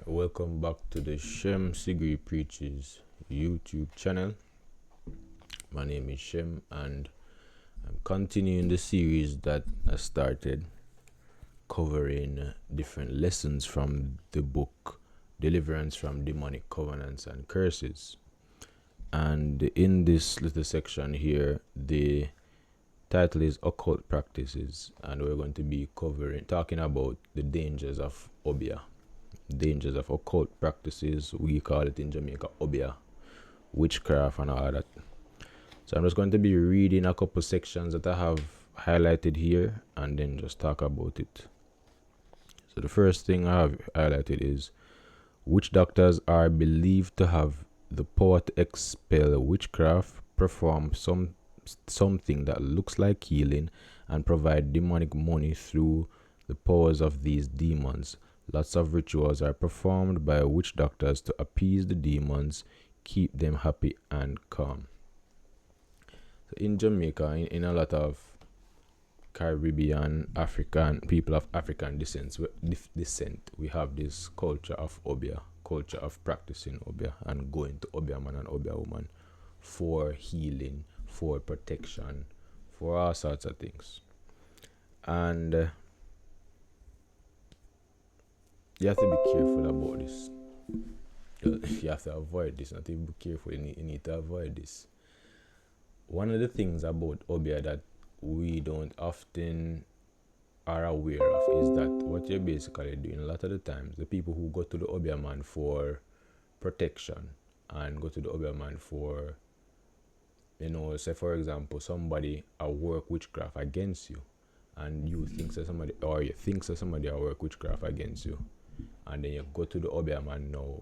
Welcome back to the Shem Sigri Preaches YouTube channel. My name is Shem and I'm continuing the series that I started covering different lessons from the book Deliverance from Demonic Covenants and Curses. And in this little section here, the title is Occult Practices, and we're going to be talking about the dangers of Obeah. Dangers of occult practices, we call it in Jamaica Obeah, witchcraft and all that. So I'm just going to be reading a couple sections that I have highlighted here and then just talk about it. So the first thing I have highlighted is witch doctors are believed to have the power to expel witchcraft, perform something that looks like healing, and provide demonic money through the powers of these demons. Lots of rituals are performed by witch doctors to appease the demons, keep them happy and calm. So in Jamaica, in a lot of Caribbean, African people of African descent, we have this culture of Obeah, culture of practicing Obeah and going to Obeah man and Obeah woman for healing, for protection, for all sorts of things. And you have to be careful about this. You have to avoid this. Not even be careful, you need to avoid this. One of the things about Obeah that we don't often are aware of is that what you're basically doing a lot of the times, the people who go to the Obeah man for protection and go to the Obeah man for, say for example, somebody work witchcraft against you, and you think that somebody work witchcraft against you, and then you go to the Obeah man now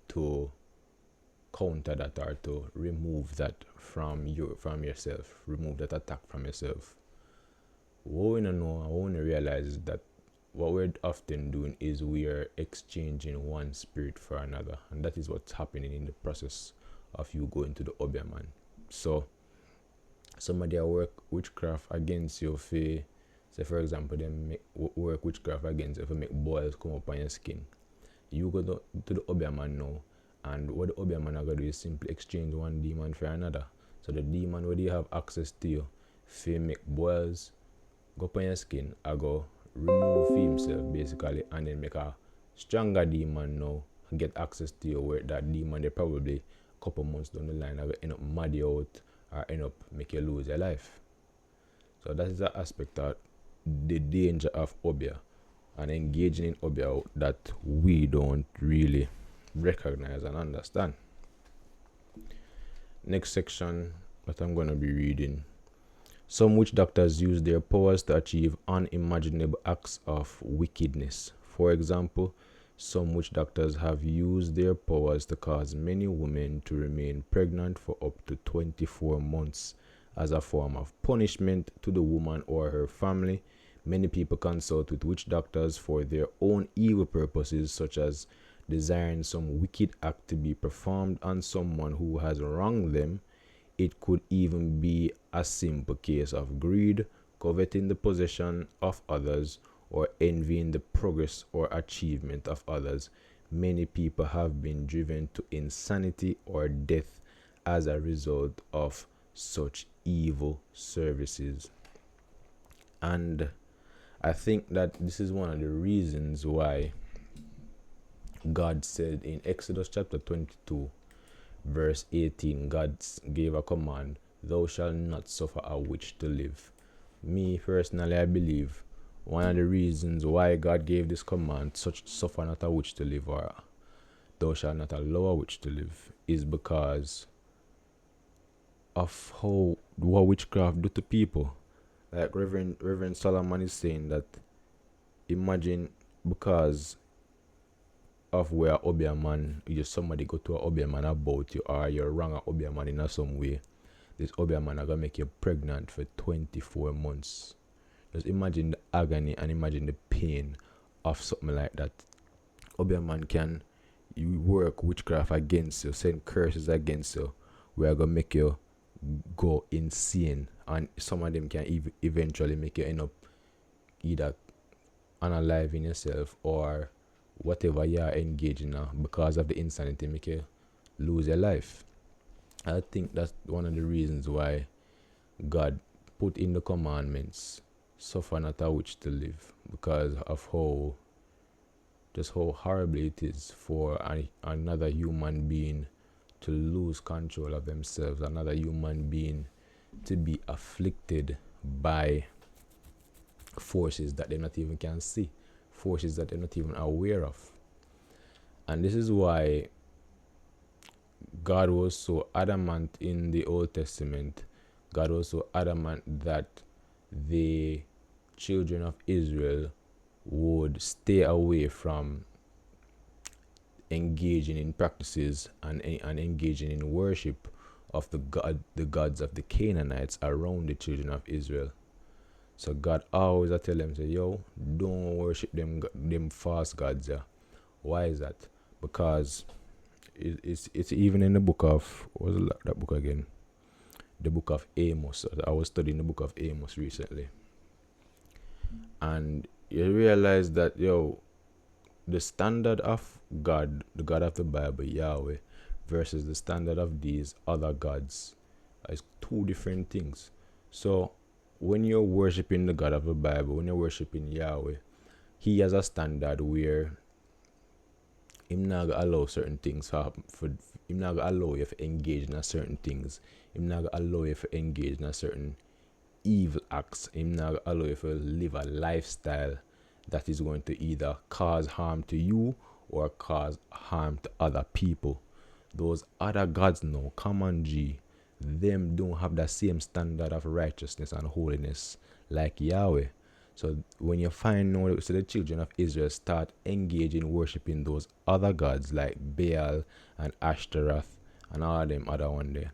to counter that or to remove that from yourself, remove that attack from yourself. What we don't know, what we realize is that what we're often doing is we are exchanging one spirit for another, and that is what's happening in the process of you going to the Obeah man. So somebody work witchcraft against you, say for example, they work witchcraft against you to make boils come up on your skin. You go to the Obeah man now, and what the Obeah man are going to do is simply exchange one demon for another. So the demon where they have access to you, if you make boils go up on your skin, I go remove himself basically, and then make a stronger demon now get access to you, where that demon they probably a couple months down the line are going to end up mad you out or end up make you lose your life. So that is the aspect of the danger of Obeah and engaging in Obeah that we don't really recognize and understand. Next section that I'm going to be reading. Some witch doctors use their powers to achieve unimaginable acts of wickedness. For example, some witch doctors have used their powers to cause many women to remain pregnant for up to 24 months as a form of punishment to the woman or her family. Many people consult with witch doctors for their own evil purposes, such as desiring some wicked act to be performed on someone who has wronged them. It could even be a simple case of greed, coveting the possession of others, or envying the progress or achievement of others. Many people have been driven to insanity or death as a result of such evil services. And I think that this is one of the reasons why God said in Exodus chapter 22, verse 18, God gave a command, thou shalt not suffer a witch to live. Me personally, I believe one of the reasons why God gave this command, suffer not a witch to live, or thou shalt not allow a witch to live, is because of what witchcraft do to people. Like Reverend Solomon is saying that, imagine because of where Obeah man, somebody go to a Obeah man about you, or you're wrong a Obeah man in some way, this Obeah man are gonna make you pregnant for 24 months. Just imagine the agony and imagine the pain of something like that. Obeah man can work witchcraft against you, send curses against you, we are gonna make you go insane, and some of them can eventually make you end up either unaliving yourself or whatever you're engaging in because of the insanity make you lose your life. I think that's one of the reasons why God put in the commandments, suffer not a witch to live, because of how horrible it is for another human being to lose control of themselves, another human being to be afflicted by forces that they not even can see, forces that they're not even aware of. And this is why God was so adamant in the Old Testament. God was so adamant that the children of Israel would stay away from engaging in practices and engaging in worship of the gods of the Canaanites around the children of Israel. So God always tell them, say, yo, don't worship them false gods. Yeah. Why is that? Because it's even in the book of, what was that book again? The book of Amos. I was studying the book of Amos recently. And you realize that, yo, the standard of God, the God of the Bible, Yahweh, versus the standard of these other gods is two different things. So when you're worshiping the God of the Bible, when you're worshiping Yahweh, He has a standard where Him not gonna allow certain things to happen. Him not gonna allow you to engage in certain things. Him not gonna allow you to engage in certain evil acts. Him not gonna allow you to live a lifestyle that is going to either cause harm to you or cause harm to other people. Those other gods now, come on G, them don't have the same standard of righteousness and holiness like Yahweh. So when you find out, so the children of Israel start engaging worshiping those other gods like Baal and Ashtaroth and all them other one there,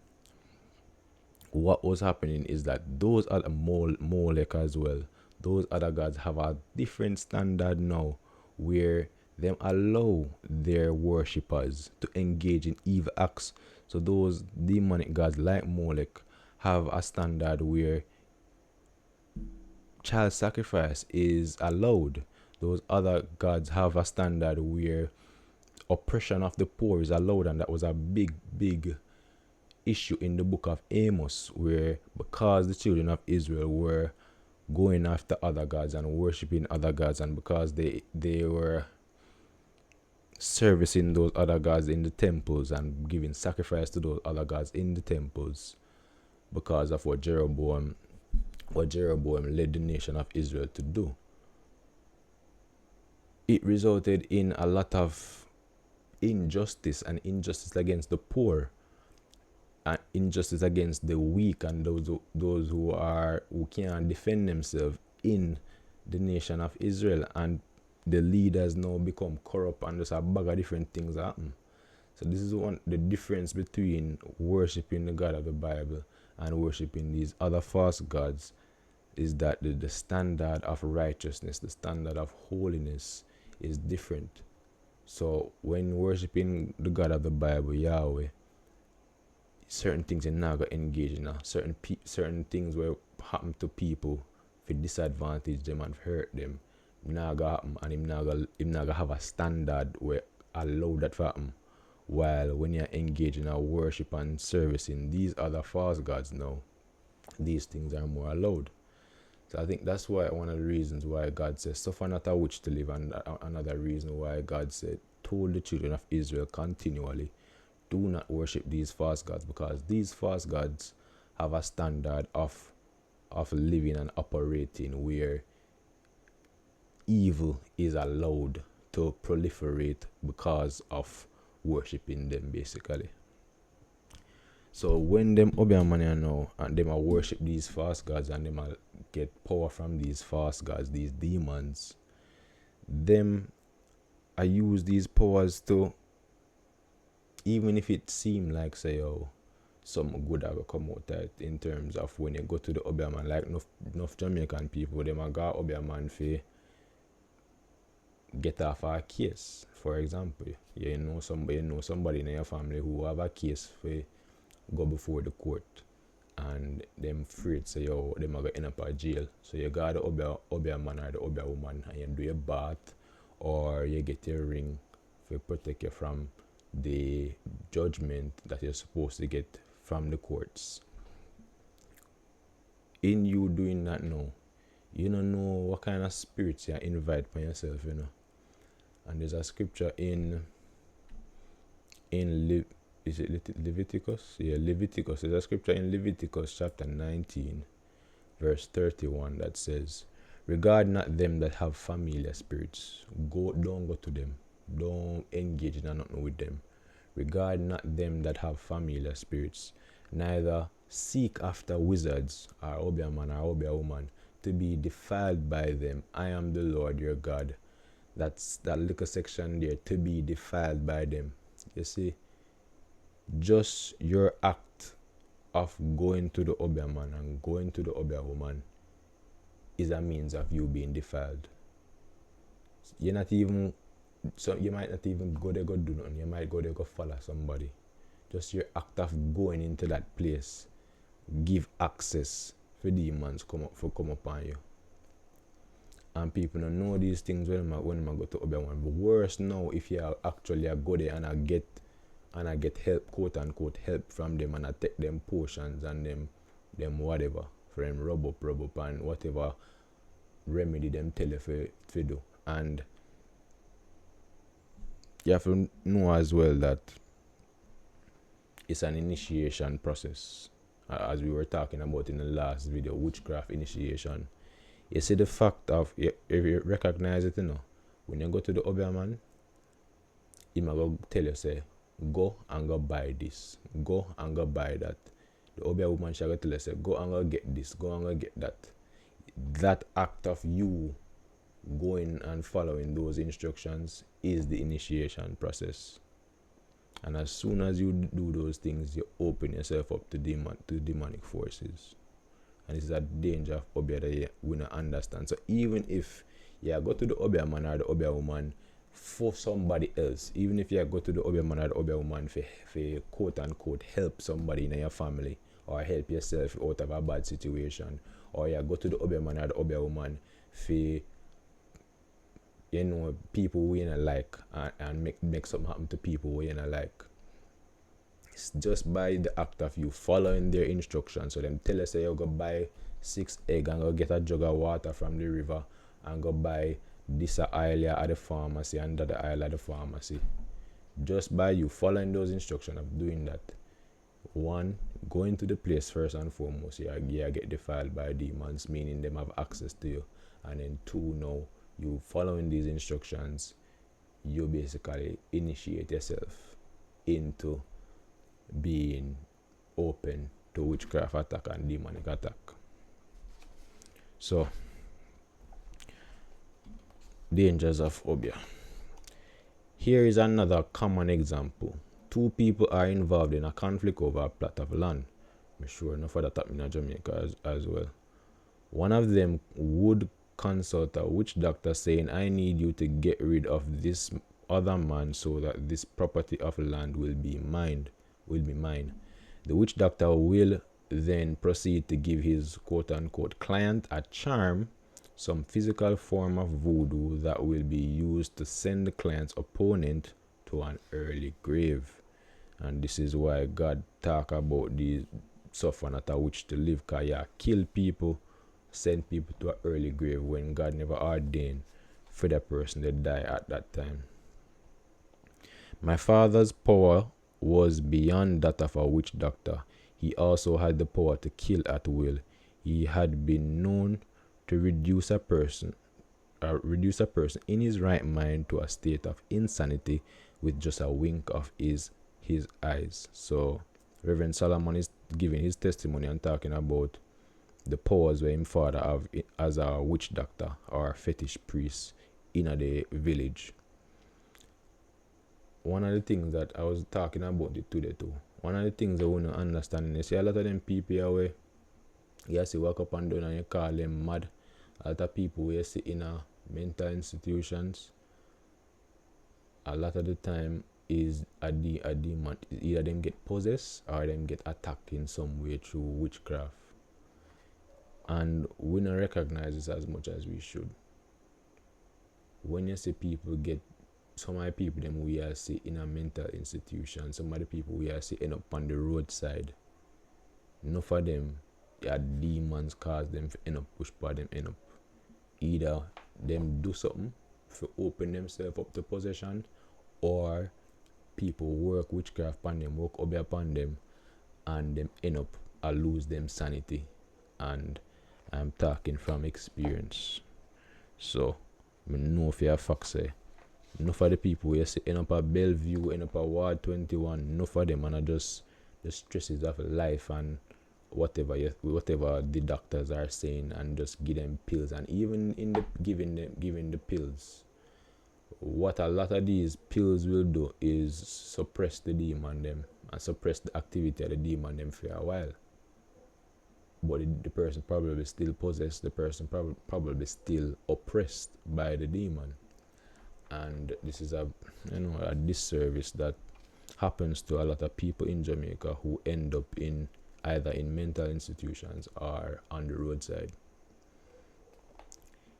what was happening is that those other Molech as well, those other gods have a different standard now where them allow their worshippers to engage in evil acts. So those demonic gods like Molech have a standard where child sacrifice is allowed. Those other gods have a standard where oppression of the poor is allowed, and that was a big issue in the book of Amos, where because the children of Israel were going after other gods and worshiping other gods, and because they were servicing those other gods in the temples and giving sacrifice to those other gods in the temples, because of what Jeroboam led the nation of Israel to do, it resulted in a lot of injustice against the poor, and injustice against the weak and those who can't defend themselves in the nation of Israel. And the leaders now become corrupt, and there's a bag of different things happen. So this is the difference between worshiping the God of the Bible and worshiping these other false gods, is that the standard of righteousness, the standard of holiness is different. So when worshiping the God of the Bible, Yahweh, certain things you're not gonna engage in, certain things will happen to people for disadvantage them and hurt them, not gonna happen, and him not gonna have a standard where allow that to happen. While when you're engaging in worship and service in these other false gods now, these things are more allowed. So I think that's why one of the reasons why God says, suffer not a witch to live, and another reason why God told the children of Israel continually, do not worship these false gods, because these false gods have a standard of living and operating where evil is allowed to proliferate because of worshiping them, basically. So when them Obeah man now and them worship these false gods and them get power from these false gods, these demons, them I use these powers to, even if it seem like say some good will come out that in terms of when you go to the Obeah man, like enough Jamaican people, them go Obeah man for get off a case. For example, you know somebody in your family who have a case for go before the court, and them afraid say them are gonna end up at jail. So you got the Obeah man or the Obeah woman, and you do your bath or you get a ring to protect you from the judgment that you're supposed to get from the courts. In you doing that now, you don't know what kind of spirits you invite for yourself, you know. And there's a scripture in is it Leviticus? Yeah, Leviticus. There's a scripture in Leviticus chapter 19, verse 31 that says, "Regard not them that have familiar spirits. Don't go to them. Don't engage in nothing with them. Regard not them that have familiar spirits, neither seek after wizards or Obeah man or Obeah woman to be defiled by them. I am the Lord your God." That's that little section there, to be defiled by them. You see, just your act of going to the Obeah man and going to the Obeah woman is a means of you being defiled. You're not even, so you might not even go there go do nothing. You might go there go follow somebody. Just your act of going into that place give access for demons come upon you. And people don't know these things when I go to Obeah one. But worse now, if you actually go there and I get help, quote unquote help from them, and I take them potions and them whatever for them rub up and whatever remedy them tell you for do. And you have to know as well that it's an initiation process, as we were talking about in the last video, witchcraft initiation. You see the fact of, if you recognize it, you know, when you go to the Obeah man, he might go tell you, say, go and go buy this, go and go buy that. The Obeah woman shall go tell you, say, go and go get this, go and go get that. That act of you going and following those instructions is the initiation process. And as soon as you do those things, you open yourself up to demonic forces. And this is a danger of Obeah that we don't understand. So even if you go to the Obeah man or the Obeah woman for somebody else, even if you go to the Obeah man or the Obeah woman for quote unquote help somebody in your family or help yourself out of a bad situation, or you go to the Obeah man or the Obeah woman for, you know, people we don't like and make something happen to people we don't like, it's just by the act of you following their instructions. So them tell us, say, you go buy 6 eggs and go get a jug of water from the river and go buy this oil at the pharmacy and that oil at the pharmacy. Just by you following those instructions of doing that, one, going to the place first and foremost, you get defiled by demons, meaning them have access to you. And then two, now you following these instructions, you basically initiate yourself into being open to witchcraft attack and demonic attack. So, dangers of Obeah. Here is another common example. 2 people are involved in a conflict over a plot of land. I'm sure enough of that happened in Jamaica as well. One of them would consult a witch doctor saying, "I need you to get rid of this other man so that this property of land will be mine. The witch doctor will then proceed to give his quote unquote client a charm, some physical form of voodoo that will be used to send the client's opponent to an early grave." And this is why God talk about the suffer not a witch to live, because you kill people, send people to an early grave when God never ordained for that person to die at that time. My father's power was beyond that of a witch doctor. He also had the power to kill at will. He had been known to reduce a person in his right mind to a state of insanity with just a wink of his eyes. So Reverend Solomon is giving his testimony and talking about the powers where his father have as a witch doctor or fetish priest in the village. One of the things that I was talking about it today too, one of the things I want to understand is, see, a lot of them people away, you see walk up and down and you call them mad. A lot of people we see in mental institutions, a lot of the time is a demon. Either them get possessed or them get attacked in some way through witchcraft. And we don't recognize this as much as we should. when you see people get, some of the people them we are see in a mental institution, some of the people we are see end up on the roadside, enough of them are demons cause them to end up push by them end up either them do something to open themselves up to possession, or people work witchcraft upon them, work Obeah upon them, and them end up lose them sanity. And I'm talking from experience. So I know if you fact say enough of the people you see end up at Bellevue, end up at Ward 21, enough of them and are just the stresses of life and whatever the doctors are saying, and just give them pills. And even in the giving the pills, what a lot of these pills will do is suppress the demon them and suppress the activity of the demon them for a while. But the person probably still possessed, the person probably still oppressed by the demon. And this is a disservice that happens to a lot of people in Jamaica who end up in either in mental institutions or on the roadside.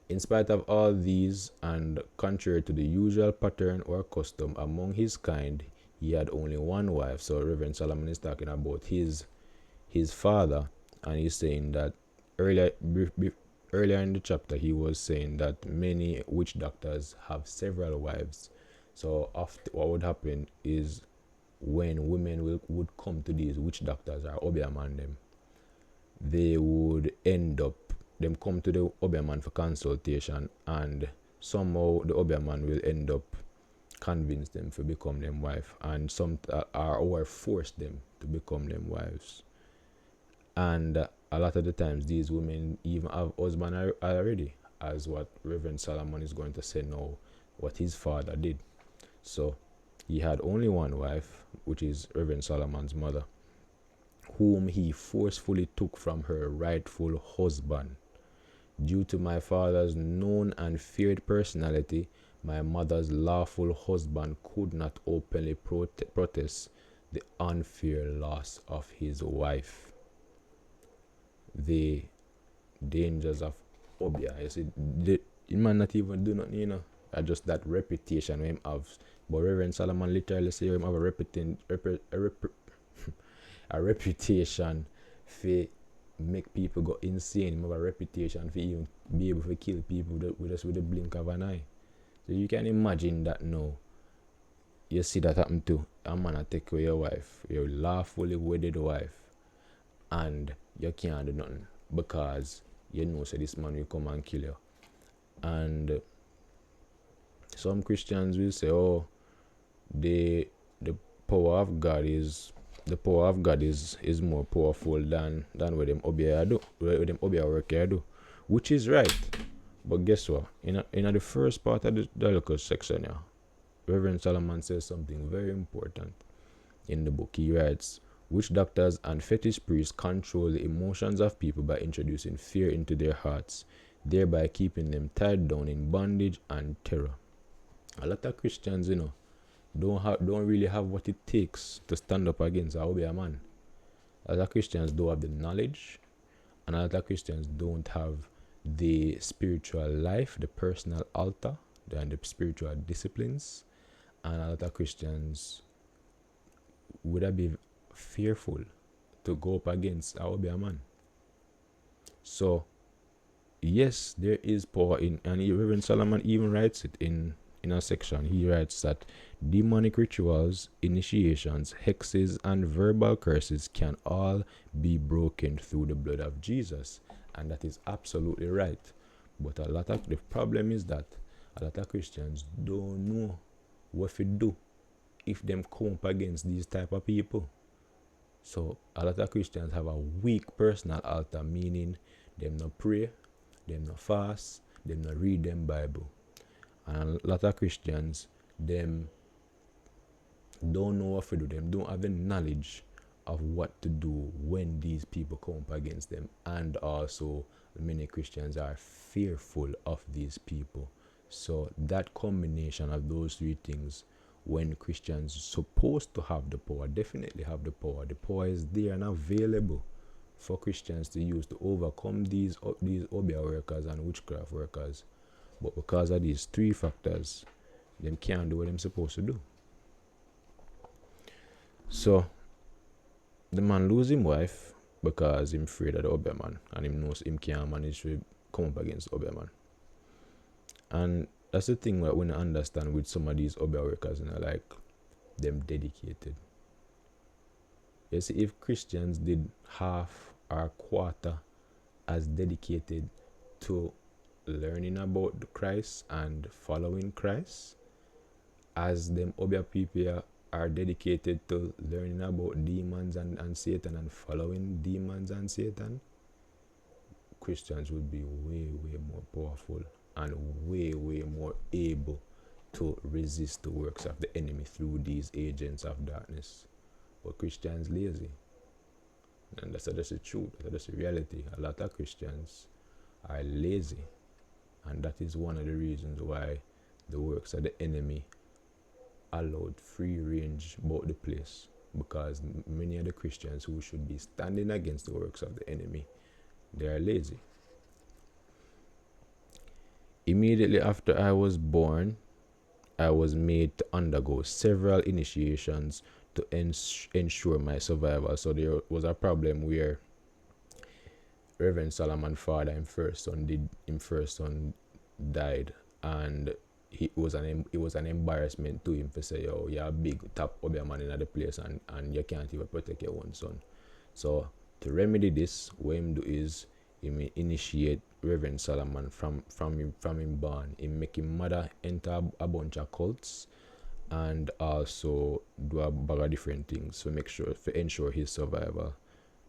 In spite of all these, and contrary to the usual pattern or custom among his kind, he had only one wife. So Reverend Solomon is talking about his father, and he's saying that earlier in the chapter he was saying that many witch doctors have several wives. So after, what would happen is when women would come to these witch doctors or Obeah man them, they would end up them come to the Obeah man for consultation, and somehow the Obeah man will end up convince them to become them wife, and some or force them to become them wives. And a lot of the times these women even have husband already, as what Reverend Solomon is going to say now, what his father did. So he had only one wife, which is Reverend Solomon's mother, whom he forcefully took from her rightful husband. Due to my father's known and feared personality, my mother's lawful husband could not openly protest the unfair loss of his wife. The dangers of Obeah. You see, it might not even do nothing, just that reputation we have. But Reverend Solomon literally say him have a reputation for make people go insane. Him have a reputation for even be able to kill people with the blink of an eye. So you can imagine that now. You see that happen to a man take away your wife, your lawfully wedded wife, and you can't do nothing because you know so this man will come and kill you. And some Christians will say, oh, the power of God is more powerful than what them Obeah do, what them Obeah work here do, which is right. But guess what? In the first part of the local section, yeah, Reverend Solomon says something very important in the book. He writes, witch doctors and fetish priests control the emotions of people by introducing fear into their hearts, thereby keeping them tied down in bondage and terror. A lot of Christians, don't really have what it takes to stand up against a Obeah man. A lot of Christians don't have the knowledge, and a lot of Christians don't have the spiritual life, the personal altar, and the spiritual disciplines, and a lot of Christians would be fearful to go up against a Obeah man. So yes, there is power in, and Reverend Solomon even writes it in a section. He writes that demonic rituals, initiations, hexes, and verbal curses can all be broken through the blood of Jesus, and that is absolutely right. But the problem is that a lot of Christians don't know what to do if them come up against these type of people. So a lot of Christians have a weak personal altar, meaning them not pray, them not fast, them not read them Bible. And a lot of Christians, them don't know what to do. Them don't have the knowledge of what to do when these people come up against them. And also, many Christians are fearful of these people. So that combination of those three things, when Christians supposed to have the power, definitely have the power is there and available for Christians to use to overcome these Obeah workers and witchcraft workers. But because of these three factors, them can't do what them supposed to do. So the man lose him wife because him afraid of the Obeah man, and him knows him can't manage to come up against the Obeah man. And that's the thing that we don't understand with some of these Obeah workers, like them dedicated. You see, if Christians did half or quarter as dedicated to learning about the Christ and following Christ as them Obeah people are dedicated to learning about demons and Satan and following demons and Satan, Christians would be way more powerful and way more able to resist the works of the enemy through these agents of darkness. But Christians lazy, and that's the truth, that's the reality. A lot of Christians are lazy, and that is one of the reasons why the works of the enemy allowed free range about the place, because many of the Christians who should be standing against the works of the enemy, they are lazy. Immediately after I was born, I was made to undergo several initiations to ensure my survival. So there was a problem where Reverend Solomon father, him first son died, and it was an embarrassment to him to say, yo, you're a big top Obeah man in the place, and you can't even protect your own son. So to remedy this, what him do is him initiate Reverend Solomon from him born. He make him mother enter a bunch of cults, and also do a bag of different things to ensure his survival.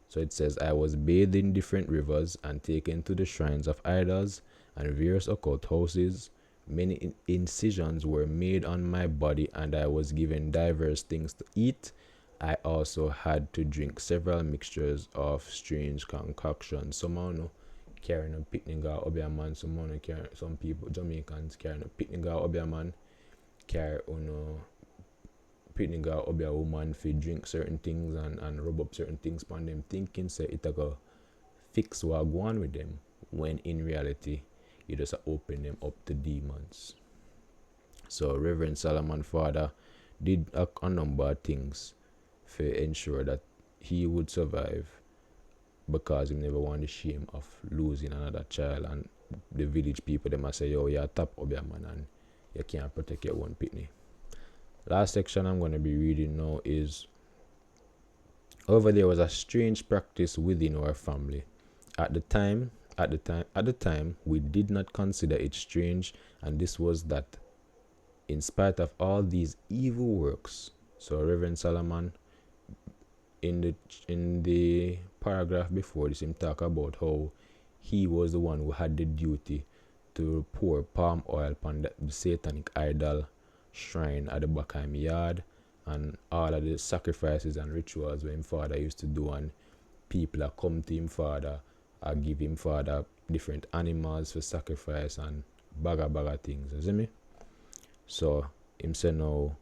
So it says, I was bathed in different rivers and taken to the shrines of idols and various occult houses. Many incisions were made on my body, and I was given diverse things to eat. I also had to drink several mixtures of strange concoctions. Somehow, carrying a picnic or Obeah man, some people, Jamaicans carrying a picnic or Obeah man, carry picnic or Obeah woman for drink certain things and rub up certain things on them, thinking say it go fix what go on with them, when in reality you just open them up to demons. So Reverend Solomon father did a number of things to ensure that he would survive, because he never want the shame of losing another child, and the village people they must say, yo, you're a top Obeah man and you can't protect your one pitney. Last section I'm going to be reading now is, however, there was a strange practice within our family. At the time, we did not consider it strange, and this was that in spite of all these evil works, so Reverend Solomon, in the paragraph before this, him talk about how he was the one who had the duty to pour palm oil upon the satanic idol shrine at the back of him yard, and all of the sacrifices and rituals when him father used to do, and people are come to him father or give him father different animals for sacrifice and bag of things, you see me? So him say, now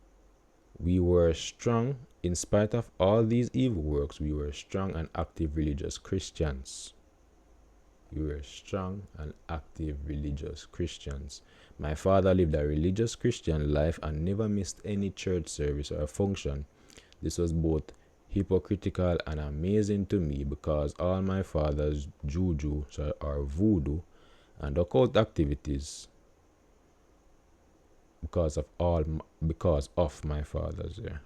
we were strong in spite of all these evil works. We were strong and active religious Christians. We were strong and active religious Christians. My father lived a religious Christian life and never missed any church service or function. This was both hypocritical and amazing to me, because all my father's juju or voodoo and occult activities, because of my father's. Yeah.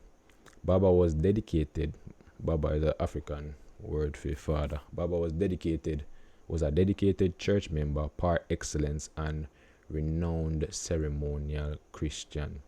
Baba was dedicated. Baba is an African word for father. Baba was a dedicated church member par excellence and renowned ceremonial Christian.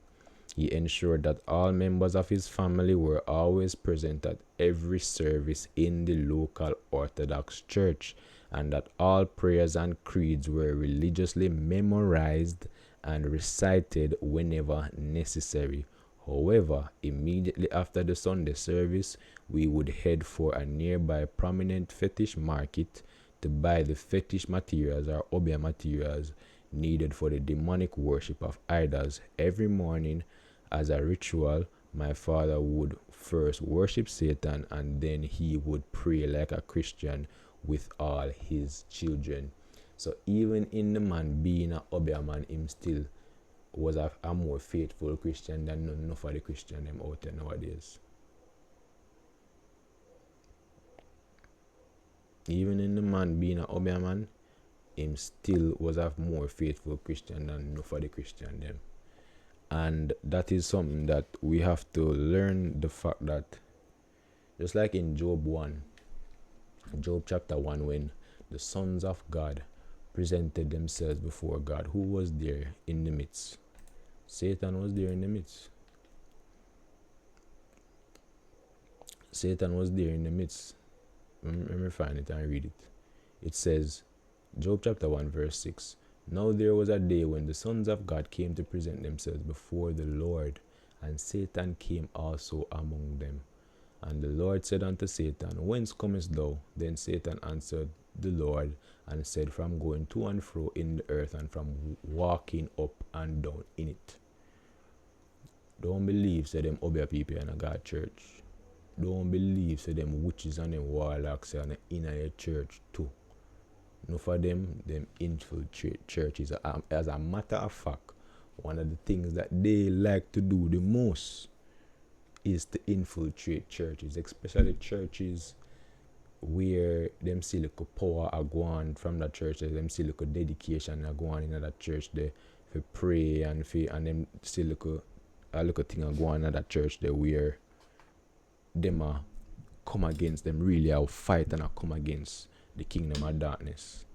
He ensured that all members of his family were always present at every service in the local Orthodox church, and that all prayers and creeds were religiously memorized and recited whenever necessary. However, immediately after the Sunday service, we would head for a nearby prominent fetish market to buy the fetish materials or Obeah materials needed for the demonic worship of idols. Every morning, as a ritual, my father would first worship Satan, and then he would pray like a Christian with all his children. So even in the man being a Obeah man, him still was a more faithful Christian than enough of the Christian them out there nowadays. Even in the man being a Obeah man, him still was a more faithful Christian than enough of the Christian them. And that is something that we have to learn, the fact that just like in Job chapter 1, when the sons of God presented themselves before God, who was there in the midst? Satan was there in the midst. Satan was there in the midst. Let me find it and read it. It says, Job chapter 1 verse 6, Now there was a day when the sons of God came to present themselves before the Lord, and Satan came also among them. And the Lord said unto Satan, Whence comest thou? Then Satan answered the Lord and said, From going to and fro in the earth, and from walking up and down in it. Don't believe say them Obeah people in a God church. Don't believe say them witches and them warlocks are in a church too. No for them infiltrate churches. As a matter of fact, one of the things that they like to do the most is to infiltrate churches, especially churches where them see little power are going from the church, them see little dedication are going in that church there for pray and them see little thing are going in that church there where them are come against them, really are fight and are come against the kingdom of darkness.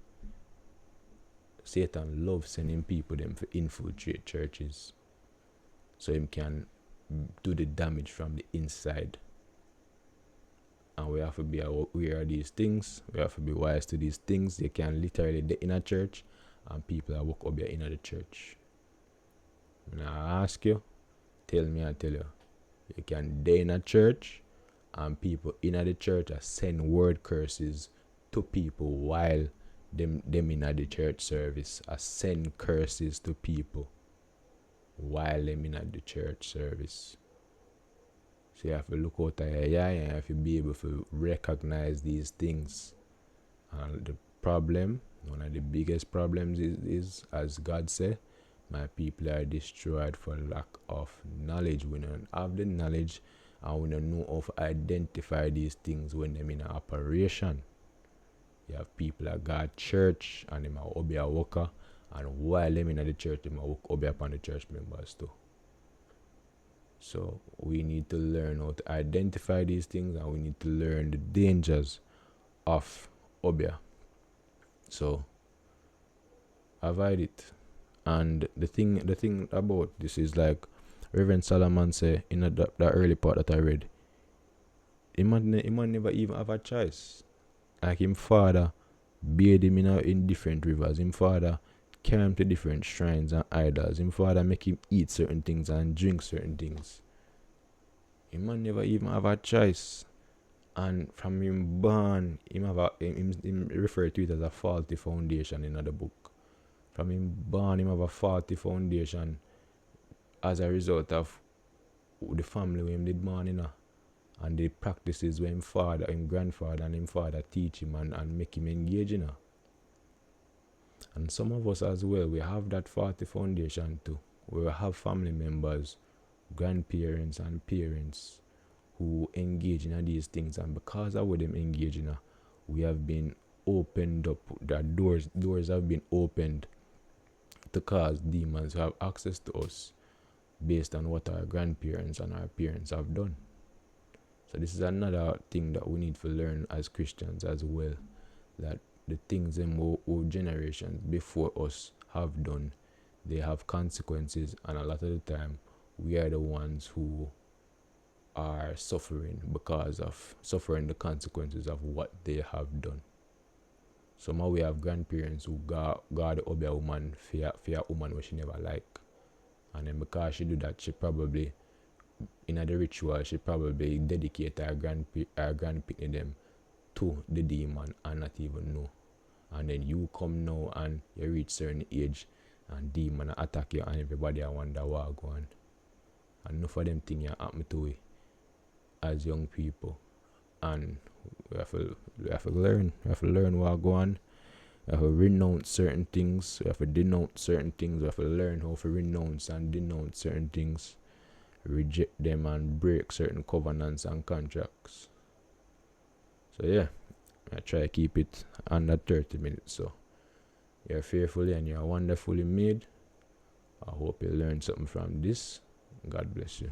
Satan loves sending people them for infiltrate churches so him can do the damage from the inside. And we have to be aware of these things. We have to be wise to these things. They can literally be in a church and people are walk up there in the church. Now I ask you, tell me, I tell you, you can be in a church and people in the church are send word curses to people while them in the church service. I send curses to people while them in the church service. So you have to look out at your eye and you have to be able to recognize these things. And the problem, one of the biggest problems is as God said, my people are destroyed for lack of knowledge. We don't have the knowledge and we don't know how to identify these things when they're in an operation. You have people at God church and them are Obeah worker, and while them in the church, them are work Obeah upon the church members too. So we need to learn how to identify these things, and we need to learn the dangers of Obeah. So avoid it. And the thing about this is, like Reverend Solomon said in the early part that I read, he might never even have a choice. Like him father bathed him in different rivers. Him father carry him to different shrines and idols. Him father make him eat certain things and drink certain things. He might never even have a choice. And from him born, him refer to it as a faulty foundation in the book. From him born, him have a faulty foundation as a result of the family where him did born in. And the practices where him grandfather and him father teach him and make him engage in. And some of us as well, we have that faulty foundation too. We have family members, grandparents and parents who engage in these things, and because of what them engage in, we have been opened up, the doors have been opened to cause demons to have access to us based on what our grandparents and our parents have done. So this is another thing that we need to learn as Christians as well, that the things them generations before us have done, they have consequences, and a lot of the time we are the ones who are suffering because of the consequences of what they have done. Somehow we have grandparents who got the Obeah woman for a woman which she never like, and then because she do that, she probably in the ritual she probably dedicate her grandpicking them to the demon and not even know. And then you come now and you reach certain age and demon attack you and everybody I wonder what going. And enough of them things happen to we as young people. And we have to learn what go on. We have to renounce certain things. We have to denounce certain things. We have to learn how to renounce and denounce certain things, reject them and break certain covenants and contracts. So yeah, I try to keep it under 30 minutes. So you're fearfully and you're wonderfully made. I hope you learned something from this. God bless you.